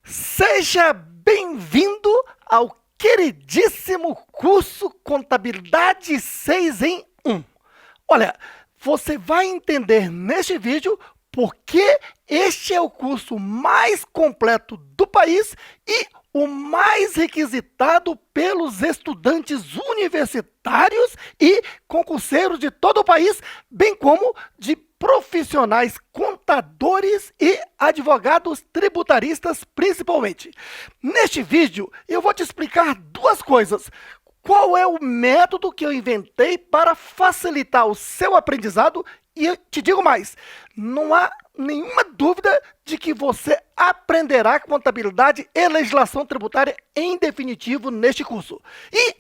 Seja bem-vindo ao queridíssimo curso Contabilidade 6 em 1. Olha, você vai entender neste vídeo por que este é o curso mais completo do país e o mais requisitado pelos estudantes universitários e concurseiros de todo o país, bem como de profissionais contadores e advogados tributaristas principalmente. Neste vídeo, eu vou te explicar duas coisas. Qual é o método que eu inventei para facilitar o seu aprendizado? E eu te digo mais, não há nenhuma dúvida de que você aprenderá contabilidade e legislação tributária em definitivo neste curso. E,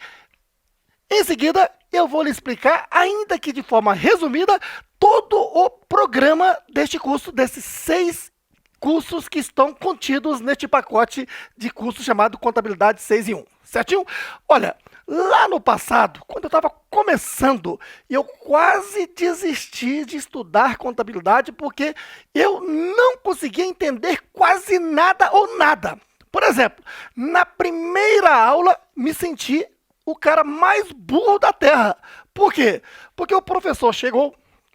em seguida, eu vou lhe explicar, ainda que de forma resumida, todo o programa deste curso, desses 6 cursos que estão contidos neste pacote de curso chamado Contabilidade 6 em 1, certinho? Olha, lá no passado, quando eu estava começando, eu quase desisti de estudar contabilidade porque eu não conseguia entender quase nada ou nada. Por exemplo, na primeira aula, me senti o cara mais burro da Terra. Por quê? Porque o professor chegou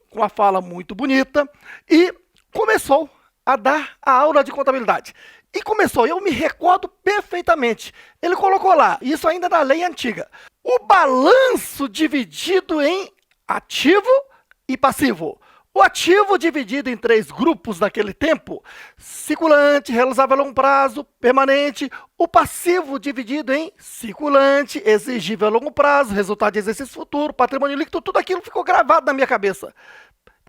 com uma fala muito bonita e começou a dar a aula de contabilidade. E começou, eu me recordo perfeitamente, ele colocou lá, isso ainda na lei antiga, o balanço dividido em ativo e passivo. O ativo dividido em 3 grupos naquele tempo, circulante, realizável a longo prazo, permanente. O passivo dividido em circulante, exigível a longo prazo, resultado de exercício futuro, patrimônio líquido, tudo aquilo ficou gravado na minha cabeça.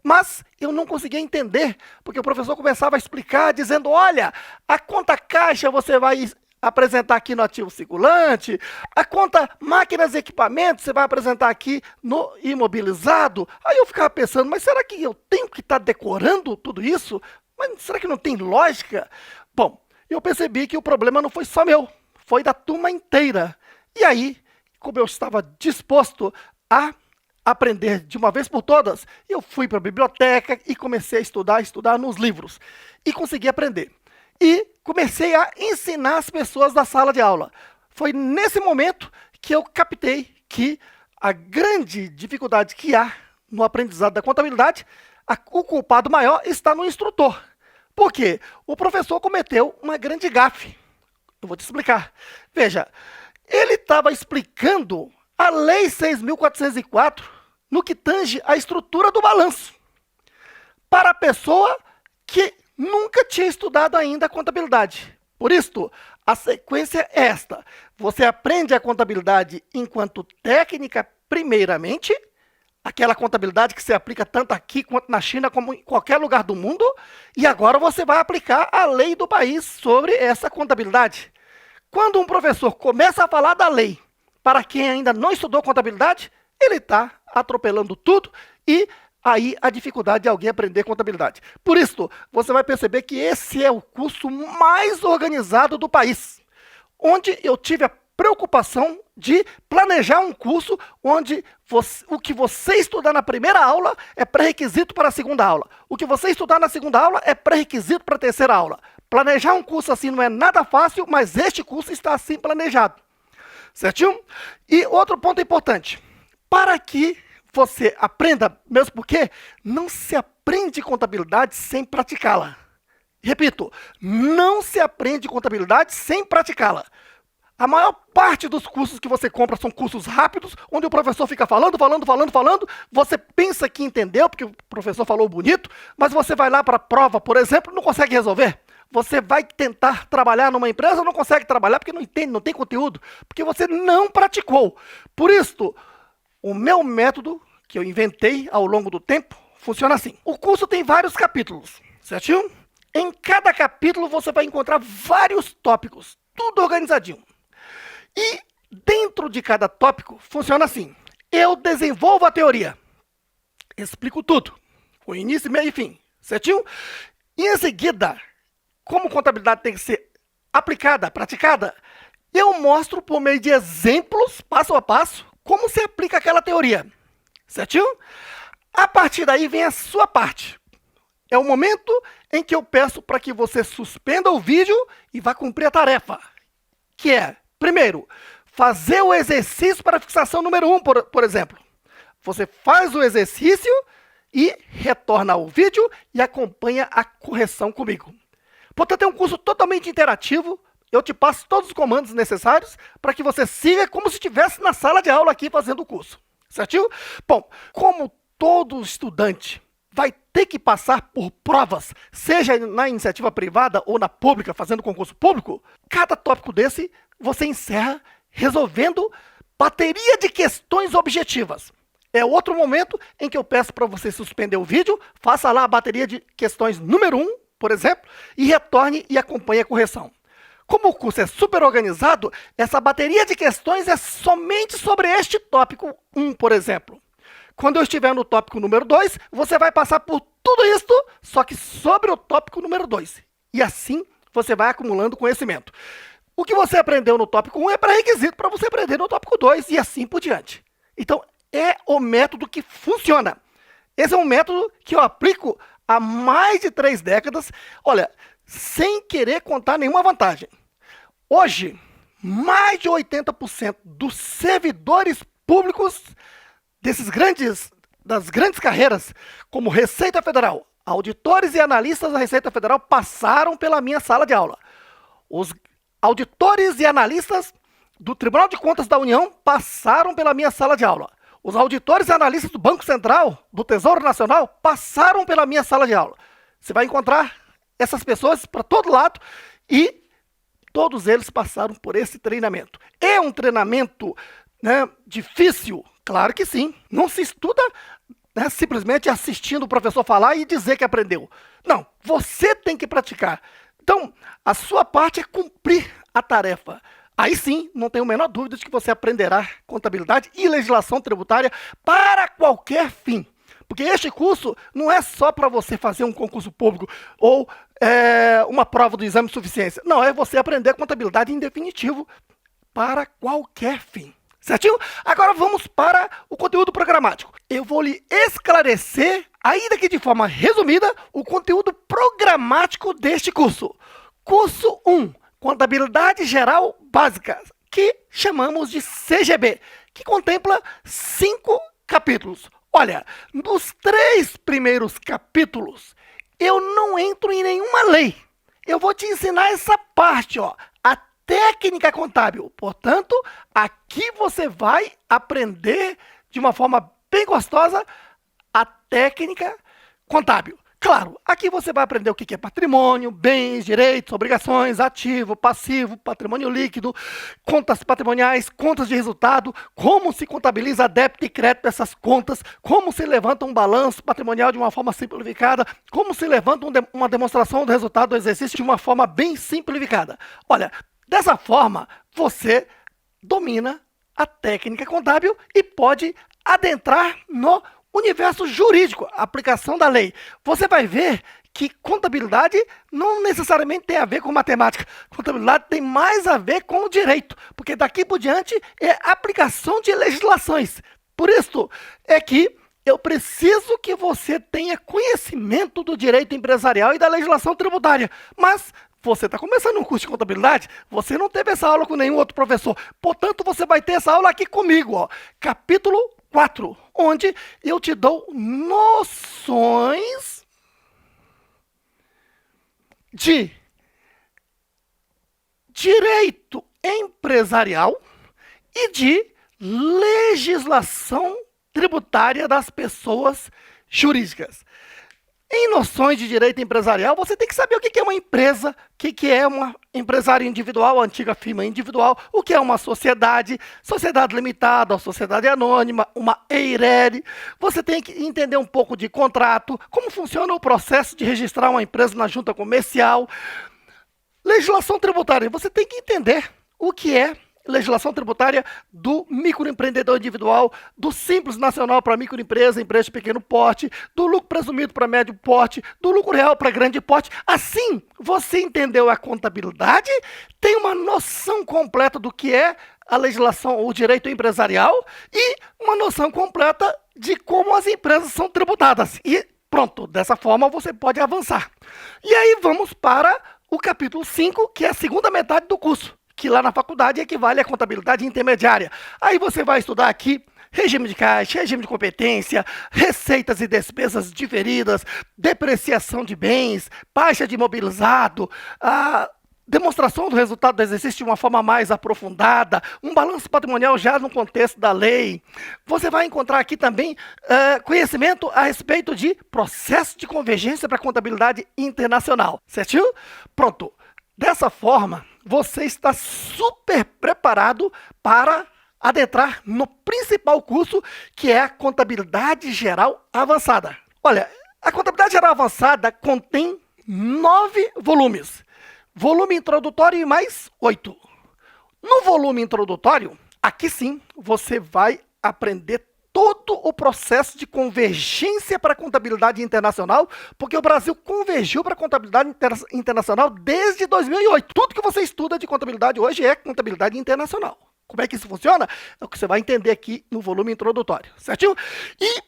Mas eu não conseguia entender, porque o professor começava a explicar, dizendo, olha, a conta caixa você vai apresentar aqui no ativo circulante, a conta máquinas e equipamentos você vai apresentar aqui no imobilizado. Aí eu ficava pensando, mas será que eu tenho que estar decorando tudo isso? Mas será que não tem lógica? Bom, eu percebi que o problema não foi só meu, foi da turma inteira. E aí, como eu estava disposto a aprender de uma vez por todas, eu fui para a biblioteca e comecei a estudar nos livros. E consegui aprender. E comecei a ensinar as pessoas da sala de aula. Foi nesse momento que eu captei que a grande dificuldade que há no aprendizado da contabilidade, o culpado maior está no instrutor. Por quê? O professor cometeu uma grande gafe. Eu vou te explicar. Veja, ele estava explicando a Lei 6.404 no que tange a estrutura do balanço para a pessoa que nunca tinha estudado ainda a contabilidade. Por isso, a sequência é esta. Você aprende a contabilidade enquanto técnica primeiramente, aquela contabilidade que se aplica tanto aqui quanto na China, como em qualquer lugar do mundo, e agora você vai aplicar a lei do país sobre essa contabilidade. Quando um professor começa a falar da lei para quem ainda não estudou contabilidade, ele está atropelando tudo e aí a dificuldade de alguém aprender contabilidade. Por isso, você vai perceber que esse é o curso mais organizado do país, onde eu tive a preocupação de planejar um curso onde o que você estudar na primeira aula é pré-requisito para a segunda aula. O que você estudar na segunda aula é pré-requisito para a terceira aula. Planejar um curso assim não é nada fácil, mas este curso está assim planejado. Certinho? E outro ponto importante. Para que você aprenda, mesmo porque não se aprende contabilidade sem praticá-la. Repito, não se aprende contabilidade sem praticá-la. A maior parte dos cursos que você compra são cursos rápidos, onde o professor fica falando, você pensa que entendeu, porque o professor falou bonito, mas você vai lá para a prova, por exemplo, não consegue resolver. Você vai tentar trabalhar numa empresa, não consegue trabalhar porque não entende, não tem conteúdo, porque você não praticou. Por isso, o meu método, que eu inventei ao longo do tempo, funciona assim. O curso tem vários capítulos, certinho? Em cada capítulo você vai encontrar vários tópicos, tudo organizadinho. E dentro de cada tópico funciona assim. Eu desenvolvo a teoria, explico tudo, o início, meio e fim, certinho? E em seguida, como contabilidade tem que ser aplicada, praticada, eu mostro por meio de exemplos, passo a passo, como se aplica aquela teoria, certinho? A partir daí vem a sua parte. É o momento em que eu peço para que você suspenda o vídeo e vá cumprir a tarefa, que é, primeiro, fazer o exercício para a fixação número 1, por exemplo. Você faz o exercício e retorna ao vídeo e acompanha a correção comigo. Portanto, é um curso totalmente interativo. Eu te passo todos os comandos necessários para que você siga como se estivesse na sala de aula aqui fazendo o curso. Certinho? Bom, como todo estudante vai ter que passar por provas, seja na iniciativa privada ou na pública, fazendo concurso público, cada tópico desse você encerra resolvendo bateria de questões objetivas. É outro momento em que eu peço para você suspender o vídeo, faça lá a bateria de questões número 1, por exemplo, e retorne e acompanhe a correção. Como o curso é super organizado, essa bateria de questões é somente sobre este tópico 1, por exemplo. Quando eu estiver no tópico número 2, você vai passar por tudo isso, só que sobre o tópico número 2. E assim você vai acumulando conhecimento. O que você aprendeu no tópico 1 é pré-requisito para você aprender no tópico 2 e assim por diante. Então, é o método que funciona. Esse é um método que eu aplico há mais de 3 décadas, olha, sem querer contar nenhuma vantagem. Hoje, mais de 80% dos servidores públicos das grandes carreiras, como Receita Federal, auditores e analistas da Receita Federal passaram pela minha sala de aula. Os auditores e analistas do Tribunal de Contas da União passaram pela minha sala de aula. Os auditores e analistas do Banco Central, do Tesouro Nacional, passaram pela minha sala de aula. Você vai encontrar essas pessoas para todo lado e todos eles passaram por esse treinamento. É um treinamento, difícil? Claro que sim. Não se estuda simplesmente assistindo o professor falar e dizer que aprendeu. Não, você tem que praticar. Então, a sua parte é cumprir a tarefa. Aí sim, não tenho a menor dúvida de que você aprenderá contabilidade e legislação tributária para qualquer fim. Porque este curso não é só para você fazer um concurso público ou uma prova do exame de suficiência. Não, é você aprender contabilidade em definitivo para qualquer fim. Certinho? Agora vamos para o conteúdo programático. Eu vou lhe esclarecer, ainda que de forma resumida, o conteúdo programático deste curso. Curso 1, Contabilidade Geral Básica, que chamamos de CGB, que contempla 5 capítulos. Olha, nos 3 primeiros capítulos, eu não entro em nenhuma lei. Eu vou te ensinar essa parte, ó, a técnica contábil. Portanto, aqui você vai aprender de uma forma bem gostosa a técnica contábil. Claro, aqui você vai aprender o que é patrimônio, bens, direitos, obrigações, ativo, passivo, patrimônio líquido, contas patrimoniais, contas de resultado, como se contabiliza débito e crédito dessas contas, como se levanta um balanço patrimonial de uma forma simplificada, como se levanta uma demonstração do resultado do exercício de uma forma bem simplificada. Olha, dessa forma, você domina a técnica contábil e pode adentrar no universo jurídico, aplicação da lei. Você vai ver que contabilidade não necessariamente tem a ver com matemática. Contabilidade tem mais a ver com o direito, porque daqui por diante é aplicação de legislações. Por isso é que eu preciso que você tenha conhecimento do direito empresarial e da legislação tributária. Mas você está começando um curso de contabilidade, você não teve essa aula com nenhum outro professor. Portanto, você vai ter essa aula aqui comigo, ó. Capítulo 4, onde eu te dou noções de direito empresarial e de legislação tributária das pessoas jurídicas. Em noções de direito empresarial, você tem que saber o que é uma empresa, o que é uma empresário individual, a antiga firma individual, o que é uma sociedade, sociedade limitada, sociedade anônima, uma EIRELI. Você tem que entender um pouco de contrato, como funciona o processo de registrar uma empresa na junta comercial. Legislação tributária, você tem que entender o que é legislação tributária do microempreendedor individual, do Simples Nacional para microempresa, empresa de pequeno porte, do lucro presumido para médio porte, do lucro real para grande porte. Assim, você entendeu a contabilidade, tem uma noção completa do que é a legislação, o direito empresarial e uma noção completa de como as empresas são tributadas. E Pronto, dessa forma você pode avançar. E aí vamos para o capítulo 5, que é a segunda metade do curso, que lá na faculdade equivale à contabilidade intermediária. Aí você vai estudar aqui regime de caixa, regime de competência, receitas e despesas diferidas, depreciação de bens, baixa de imobilizado, demonstração do resultado do exercício de uma forma mais aprofundada, um balanço patrimonial já no contexto da lei. Você vai encontrar aqui também conhecimento a respeito de processo de convergência para a contabilidade internacional, certinho? Pronto. Dessa forma, você está super preparado para adentrar no principal curso, que é a Contabilidade Geral Avançada. Olha, a Contabilidade Geral Avançada contém 9 volumes. Volume introdutório e mais 8. No volume introdutório, aqui sim, você vai aprender todo o processo de convergência para a contabilidade internacional, porque o Brasil convergiu para a contabilidade internacional desde 2008. Tudo que você estuda de contabilidade hoje é contabilidade internacional. Como é que isso funciona? É o que você vai entender aqui no volume introdutório, certinho? E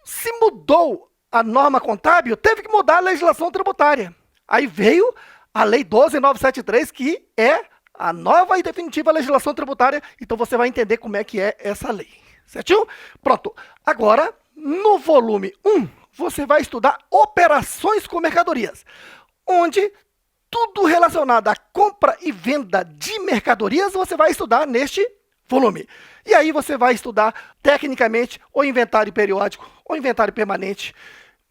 se mudou a norma contábil, teve que mudar a legislação tributária. Aí veio a Lei 12.973, que é a nova e definitiva legislação tributária. Então você vai entender como é que é essa lei, certinho? Pronto. Agora, no volume 1, você vai estudar operações com mercadorias, onde tudo relacionado à compra e venda de mercadorias você vai estudar neste volume. E aí você vai estudar tecnicamente o inventário periódico, o inventário permanente,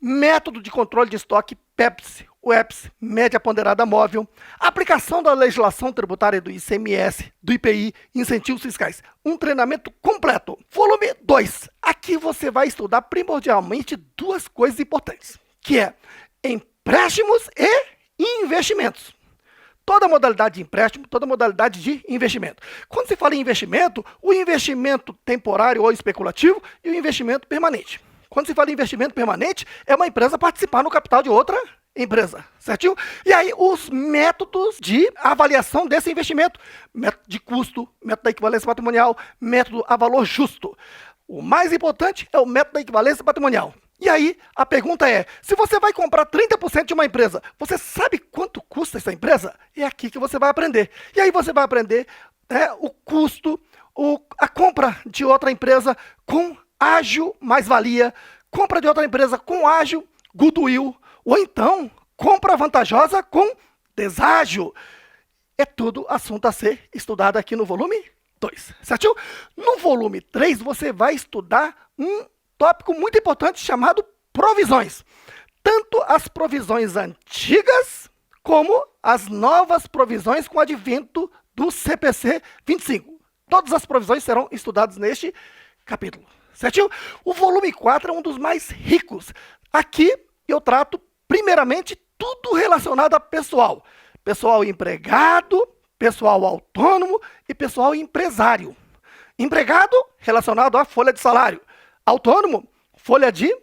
método de controle de estoque, PEPS, UEPS, média ponderada móvel, aplicação da legislação tributária do ICMS, do IPI, incentivos fiscais. Um treinamento completo. Volume 2. Aqui você vai estudar primordialmente duas coisas importantes, que é empréstimos e investimentos. Toda modalidade de empréstimo, toda modalidade de investimento. Quando se fala em investimento, o investimento temporário ou especulativo e o investimento permanente. Quando se fala em investimento permanente, é uma empresa participar no capital de outra empresa, certinho? E aí os métodos de avaliação desse investimento, método de custo, método da equivalência patrimonial, método a valor justo. O mais importante é o método da equivalência patrimonial. E aí, a pergunta é, se você vai comprar 30% de uma empresa, você sabe quanto custa essa empresa? É aqui que você vai aprender. E aí você vai aprender o custo, a compra de outra empresa com ágio mais-valia, compra de outra empresa com ágio goodwill, ou então compra vantajosa com deságio. É tudo assunto a ser estudado aqui no volume 2, certo? No volume 3, você vai estudar um tópico muito importante chamado provisões. Tanto as provisões antigas, como as novas provisões com o advento do CPC 25. Todas as provisões serão estudadas neste capítulo, certinho? O volume 4 é um dos mais ricos. Aqui eu trato, primeiramente, tudo relacionado a pessoal. Pessoal empregado, pessoal autônomo e pessoal empresário. Empregado, relacionado à folha de salário. Autônomo, folha de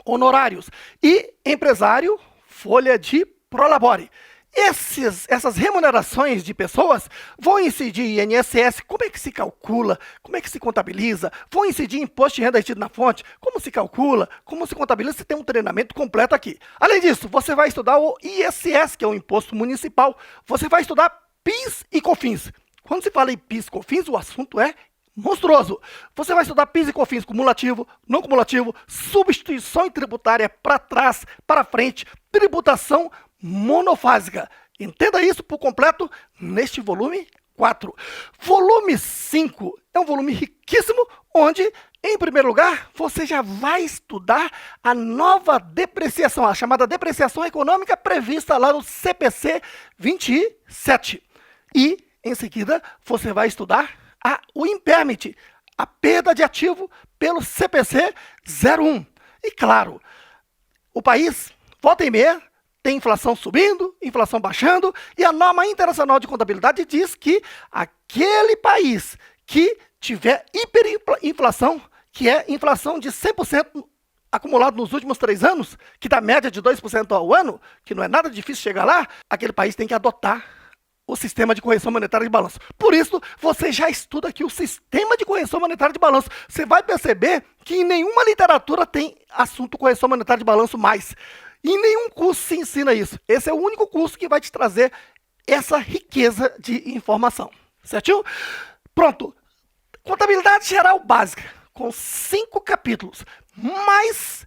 honorários. E empresário, folha de prolabore. Essas remunerações de pessoas vão incidir em INSS, como é que se calcula, como é que se contabiliza, vão incidir em imposto de renda retido na fonte, como se calcula, como se contabiliza, você tem um treinamento completo aqui. Além disso, você vai estudar o ISS, que é o imposto municipal, você vai estudar PIS e COFINS. Quando se fala em PIS e COFINS, o assunto é monstruoso. Você vai estudar PIS e COFINS cumulativo, não cumulativo, substituição tributária para trás, para frente, tributação monofásica. Entenda isso por completo neste volume 4. Volume 5 é um volume riquíssimo, onde, em primeiro lugar, você já vai estudar a nova depreciação, a chamada depreciação econômica prevista lá no CPC 27. E, em seguida, você vai estudar o impairment, a perda de ativo pelo CPC 01. E, claro, o país, volta e meia, tem inflação subindo, inflação baixando, e a norma internacional de contabilidade diz que aquele país que tiver hiperinflação, que é inflação de 100% acumulado nos últimos 3 anos, que dá média de 2% ao ano, que não é nada difícil chegar lá, aquele país tem que adotar o sistema de correção monetária de balanço. Por isso, você já estuda aqui o sistema de correção monetária de balanço. Você vai perceber que em nenhuma literatura tem assunto correção monetária de balanço mais. Em nenhum curso se ensina isso. Esse é o único curso que vai te trazer essa riqueza de informação. Certinho? Pronto. Contabilidade geral básica, com 5 capítulos, mais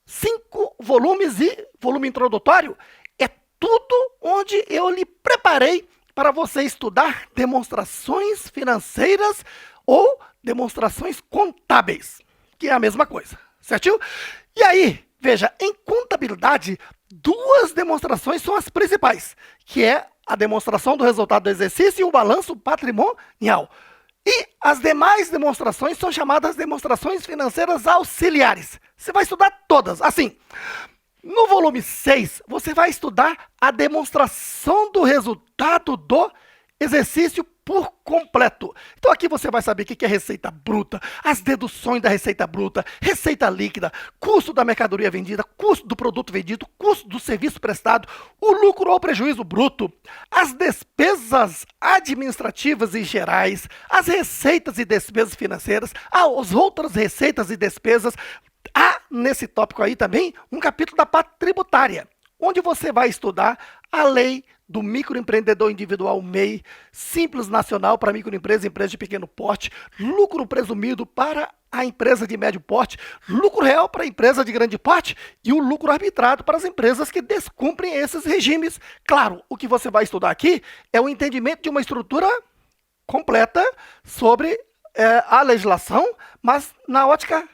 5 volumes e volume introdutório, é tudo onde eu lhe preparei para você estudar demonstrações financeiras ou demonstrações contábeis, que é a mesma coisa, certinho? E aí, veja, em contabilidade, 2 demonstrações são as principais, que é a demonstração do resultado do exercício e o balanço patrimonial. E as demais demonstrações são chamadas demonstrações financeiras auxiliares. Você vai estudar todas. Assim, no volume 6, você vai estudar a demonstração do resultado do exercício por completo. Então aqui você vai saber o que é receita bruta, as deduções da receita bruta, receita líquida, custo da mercadoria vendida, custo do produto vendido, custo do serviço prestado, o lucro ou prejuízo bruto, as despesas administrativas e gerais, as receitas e despesas financeiras, as outras receitas e despesas. Há nesse tópico aí também um capítulo da parte tributária, onde você vai estudar a lei do microempreendedor individual MEI, Simples Nacional para microempresa e empresa de pequeno porte, lucro presumido para a empresa de médio porte, lucro real para a empresa de grande porte e o lucro arbitrado para as empresas que descumprem esses regimes. Claro, o que você vai estudar aqui é o entendimento de uma estrutura completa sobre a legislação, mas na ótica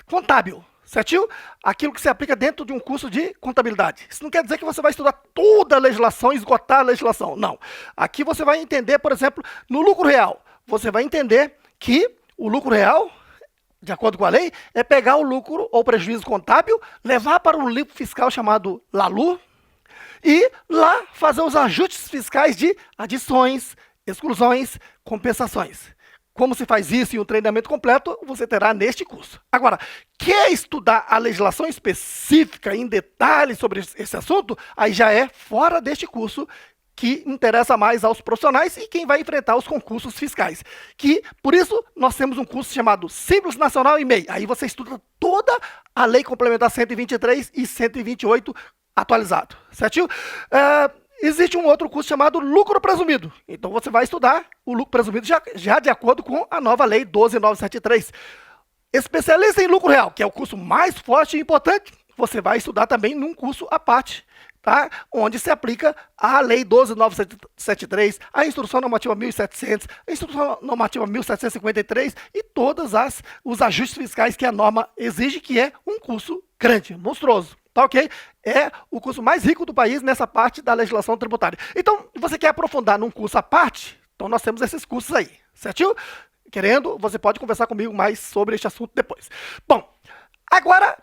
contábil. Certinho? Aquilo que se aplica dentro de um curso de contabilidade. Isso não quer dizer que você vai estudar toda a legislação, esgotar a legislação. Não. Aqui você vai entender, por exemplo, no lucro real. Você vai entender que o lucro real, de acordo com a lei, é pegar o lucro ou prejuízo contábil, levar para um livro fiscal chamado LALU e lá fazer os ajustes fiscais de adições, exclusões, compensações. Como se faz isso em um treinamento completo, você terá neste curso. Agora, quer estudar a legislação específica em detalhes sobre esse assunto? Aí já é fora deste curso, que interessa mais aos profissionais e quem vai enfrentar os concursos fiscais. Que, por isso, nós temos um curso chamado Simples Nacional e MEI. Aí você estuda toda a Lei Complementar 123 e 128 atualizado, certinho? Existe um outro curso chamado Lucro Presumido. Então você vai estudar o lucro presumido já de acordo com a nova lei 12.973. Especialista em lucro real, que é o curso mais forte e importante, você vai estudar também num curso à parte, tá? Onde se aplica a lei 12.973, a instrução normativa 1700, a instrução normativa 1753 e todos os ajustes fiscais que a norma exige, que é um curso grande, monstruoso. Tá ok? É o curso mais rico do país nessa parte da legislação tributária. Então, você quer aprofundar num curso à parte? Então, nós temos esses cursos aí, certinho? Querendo, você pode conversar comigo mais sobre este assunto depois. Bom, agora,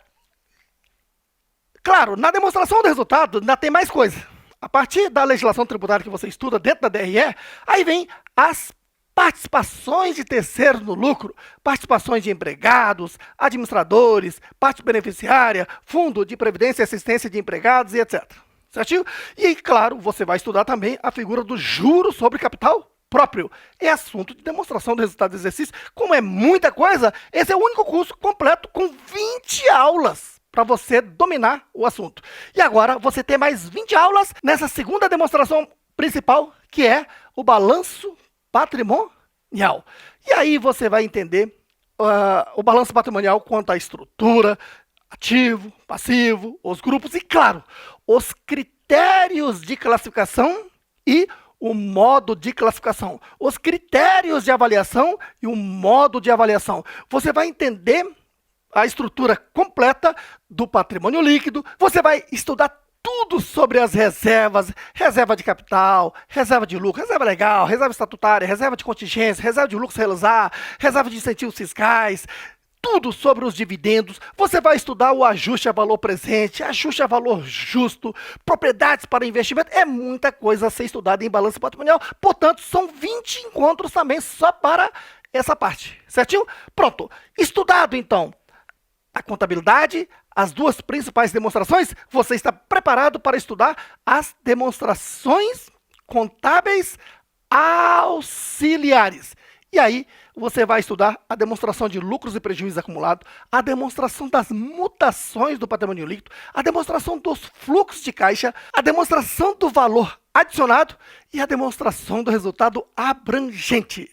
claro, na demonstração do resultado ainda tem mais coisa. A partir da legislação tributária que você estuda dentro da DRE, aí vem as participações de terceiros no lucro, participações de empregados, administradores, parte beneficiária, fundo de previdência e assistência de empregados e etc. Certinho? E aí, claro, você vai estudar também a figura do juro sobre capital próprio. É assunto de demonstração do resultado do exercício. Como é muita coisa, esse é o único curso completo com 20 aulas para você dominar o assunto. E agora você tem mais 20 aulas nessa segunda demonstração principal, que é o balanço patrimonial. E aí você vai entender o balanço patrimonial quanto à estrutura, ativo, passivo, os grupos e, claro, os critérios de classificação e o modo de classificação. Os critérios de avaliação e o modo de avaliação. Você vai entender a estrutura completa do patrimônio líquido, você vai estudar tudo sobre as reservas, reserva de capital, reserva de lucro, reserva legal, reserva estatutária, reserva de contingência, reserva de lucro se realizar, reserva de incentivos fiscais, tudo sobre os dividendos. Você vai estudar o ajuste a valor presente, ajuste a valor justo, propriedades para investimento. É muita coisa a ser estudada em balanço patrimonial. Portanto, são 20 encontros também só para essa parte, certinho? Pronto. Estudado, então, a contabilidade, as 2 principais demonstrações, você está preparado para estudar as demonstrações contábeis auxiliares. E aí, você vai estudar a demonstração de lucros e prejuízos acumulados, a demonstração das mutações do patrimônio líquido, a demonstração dos fluxos de caixa, a demonstração do valor adicionado e a demonstração do resultado abrangente.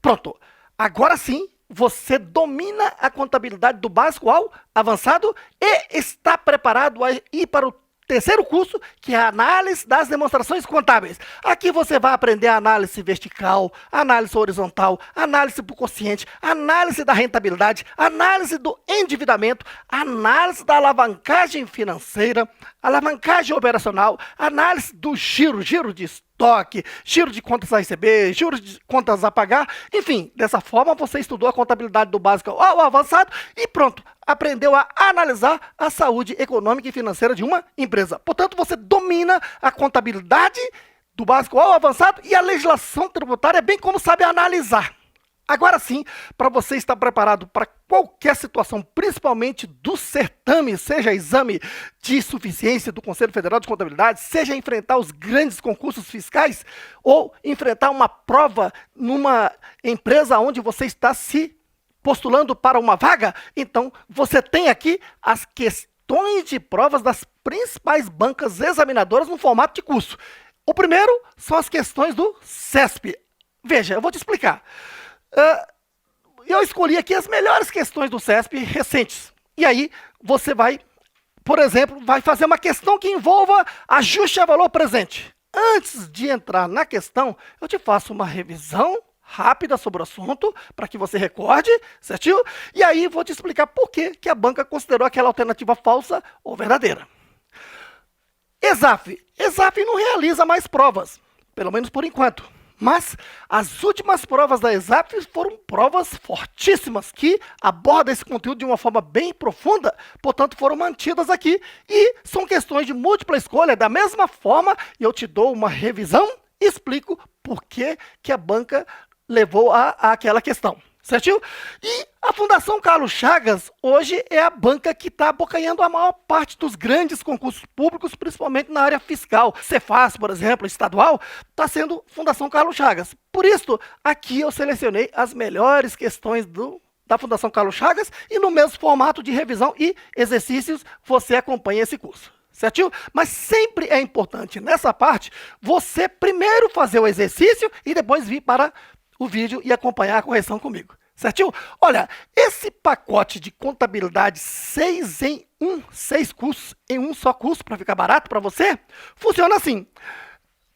Pronto, agora sim, você domina a contabilidade do básico ao avançado e está preparado a ir para o terceiro curso, que é a análise das demonstrações contábeis. Aqui você vai aprender a análise vertical, análise horizontal, análise por quociente, análise da rentabilidade, análise do endividamento, análise da alavancagem financeira, alavancagem operacional, análise do giro de estoque, giro de contas a receber, giro de contas a pagar, enfim, dessa forma você estudou a contabilidade do básico ao avançado e pronto, aprendeu a analisar a saúde econômica e financeira de uma empresa. Portanto, você domina a contabilidade do básico ao avançado e a legislação tributária, bem como sabe analisar. Agora sim, para você estar preparado para qualquer situação, principalmente do certame, seja exame de suficiência do Conselho Federal de Contabilidade, seja enfrentar os grandes concursos fiscais ou enfrentar uma prova numa empresa onde você está se postulando para uma vaga, então você tem aqui as questões de provas das principais bancas examinadoras no formato de curso. O primeiro são as questões do CESP. Veja, eu vou te explicar. Eu escolhi aqui as melhores questões do CESP recentes. E aí você vai, por exemplo, vai fazer uma questão que envolva ajuste a valor presente. Antes de entrar na questão, eu te faço uma revisão rápida sobre o assunto, para que você recorde, certinho? E aí vou te explicar por que a banca considerou aquela alternativa falsa ou verdadeira. ESAF não realiza mais provas, pelo menos por enquanto. Mas as últimas provas da ESAF foram provas fortíssimas, que abordam esse conteúdo de uma forma bem profunda, portanto foram mantidas aqui. E são questões de múltipla escolha, da mesma forma, eu te dou uma revisão e explico por que a banca levou àquela questão, certinho? E a Fundação Carlos Chagas, hoje, é a banca que está abocanhando a maior parte dos grandes concursos públicos, principalmente na área fiscal. Cefaz, por exemplo, estadual, está sendo Fundação Carlos Chagas. Por isso, aqui eu selecionei as melhores questões da Fundação Carlos Chagas e no mesmo formato de revisão e exercícios você acompanha esse curso. Certinho? Mas sempre é importante, nessa parte, você primeiro fazer o exercício e depois vir para o vídeo e acompanhar a correção comigo. Certinho? Olha, esse pacote de contabilidade 6 em 1, 6 cursos em um só curso, para ficar barato para você, funciona assim.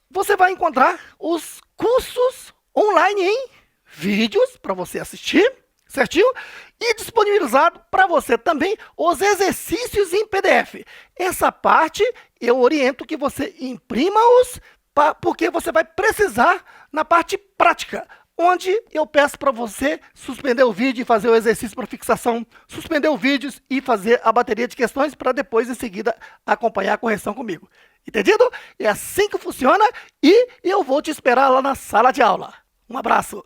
Você vai encontrar os cursos online em vídeos para você assistir, certinho? E disponibilizado para você também os exercícios em PDF. Essa parte eu oriento que você imprima-os, porque você vai precisar na parte prática, onde eu peço para você suspender o vídeo e fazer o exercício para fixação, suspender o vídeo e fazer a bateria de questões para depois, em seguida, acompanhar a correção comigo. Entendido? É assim que funciona e eu vou te esperar lá na sala de aula. Um abraço!